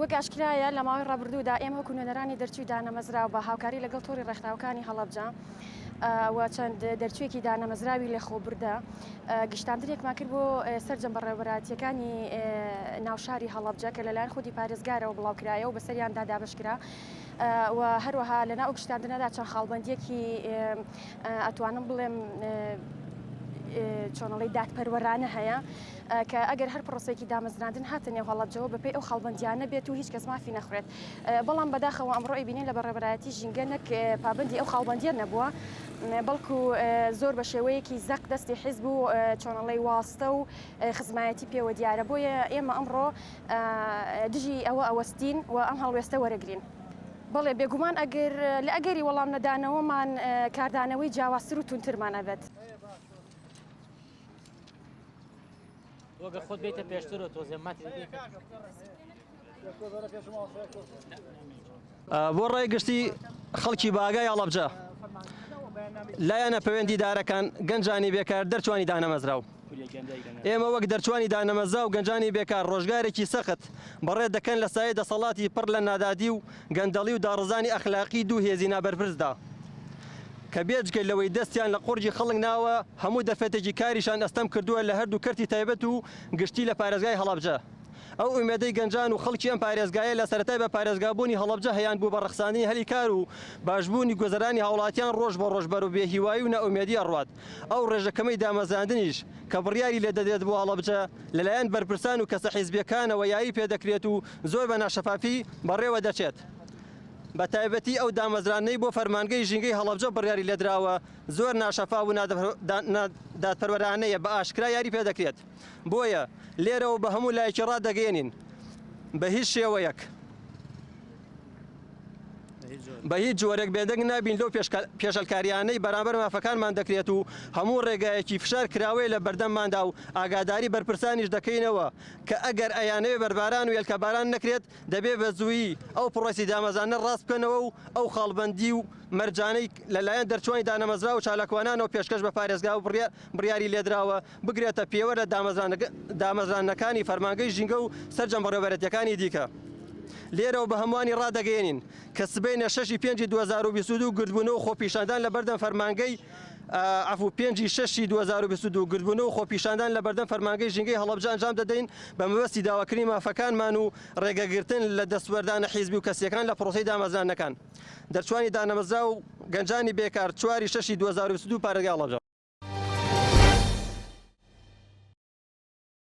وەک ئاشکرایە لە ماوەی ڕابردوودا ئێمە وەکو نوێنەرانی دەرچووی دانەمەزراو بە هاوکاری لەگەڵ تۆڕی ڕێکخراوەکانی هەڵەبجە و چەند دەرچوویەکی دانەمەزراوی لێخۆبردە گشتاندنێکمان کرد بۆ سەرجەم بەڕێوەبەراتیەکانی ناوشاری هەڵەبجە کە لەلایەن خودی پارێزگارەوە بڵاوکرایە و بەسەریاندا دابشکرا و هەروەها لەناو ئەو گشتاندنەدا چەند خاڵبەندیەکی ئەتوانم بڵێم چۆنەڵی دادپەروەرانە هەیە کە ئەگەر هەر پرۆسێکی دامەزراندن هاتە نێو هەڵەبجەوە بەپێی ئەو خاڵبەندیانە بێت و هیچ کەس مافی نەخورێت بەڵام بەداخەوە ئەمڕۆ ئەیبینین لە بەڕێوەبەرایەتی ژینگەنێک پابندی ئەو خاڵبەندیە نەبووە بەڵکو زۆر بە شێوەیەکی زەق دەستی حیزب و چۆنەڵی واستە و خزمایەتی پێوە دیارە بۆیە ئێمە ئەمڕۆ دژی ئەوەستین و ئەم هەڵوێستە وەرەگرین. بەڵێ بێگومان ئەگەر لە ئەگەری وەڵام نەدانەوەمان کاردانەوەی جیاوازتر و تونترمان ئەبێت. وەگە خۆت بێتە پێشترەوە تۆ زێماتی بۆ ڕێی گشتی خەڵکی باگای هەڵەبجە لایەنە پەیوەندیدارەکان گەنجانی بێکار دەرچوانی دانەمەزراو ئێمە وەک دەرچوانی دانەمەزراو و گەنجانی بێکار ڕۆژگارێکی سەخت بەڕێ دەکەن لە سایە دەسەڵاتی پڕ لە نادادی و گەندەڵی و داڕزانی ئەخلاقی دوو هێزی نابەرپرسدا کە بێجگەل لەوەی دەستیان لە قورجی خەڵک ناوە هەموو دەفەتێکی کاریشان ئەستەم کردووە لە هەردوو کەرتی تایبەت و گشتی لە پارێزگای هەڵەبجە ئەو ئومێدەی گەنجان و خەڵکی ئەم پارێزگایە لە سەرەتای بە پارێزگابوونی هەڵەبجە هەیان بوو بە ڕەخساندنی هەلی کار و باشبوونی گوزەرانی هاوڵاتیان ڕۆژ بە ڕۆژ بەر و بێهیوایی و نەئومێدی ئەڕوات ئەو ڕێژەکەمەی دامەزراندنیش کە بڕیاری لێ دەدرێت بۆ هەڵەبجە لەلایەن بەرپرسان و کەسە حیزبیەکانەوە یاری پێدەکرێت و زۆر بە ناشەفافی بەڕێوە دەچێت بە تایبەتی ئەو دامەزرانەی بۆ فەرمانگەی ژینگەی هەڵەبجە بڕیاری لێدراوە زۆر ناشەفاف و دادپەروەرانەیە بە ئاشکرا یاری پێدەکرێت بۆیە لێرەوە بە هەموو لایەکی ڕادەگەێنین بە هیچ شێوەیەک بە هیچ جۆرێک بێدەنگ نابین لەو پێشەلکاریانەی بەرامبەر مافەکانمان دەکرێت و هەموو ڕێگایەکی فشار کراوەی لە بەردەمماندا و ئاگاداری بەرپرسانیش دەکەینەوە کە ئەگەر ئەیانەوێ بەرباران و هێلکەباران نەکرێت دەبێ بە زوویی ئەو پڕۆسی دامەزانە ڕاست بکەنەوە و ئەو خاڵبەندی و مەرجانەی لەلایەن دەرچوانی دانەمەزرا و چالاکوانانەوە پێشکەش بە پارێزگا و بڕیاری لێدراوە بگرێتە پێوە لە دامەزرانەکانی فەرمانگەی ژینگە و سەرجەم بەڕێوەبەرەتیەکانی دیکە لێرەوە بە هەمووانی ڕادەگەێنین کە سبەینە 6/5/2022 گردبوونەوە و خۆپیشاندان لە بەردەم فەرمانگەی عفو 5/6/2022 گردبوونەوە و خۆپیشاندان لە بەردەم فەرمانگەی ژینگەی هەڵەبجە ئەنجام دەدەین بە مەبەستی داواکردنی مافەکانمان و ڕێگەگرتن لە دەستوەردانە حیزبی و کەسیەکان لە پرۆسەی دامەزرانەکان دەرچوانی دانەمەزرا و گەنجانی بێکار 4/6/2022 پارێزگای هەڵەبجە.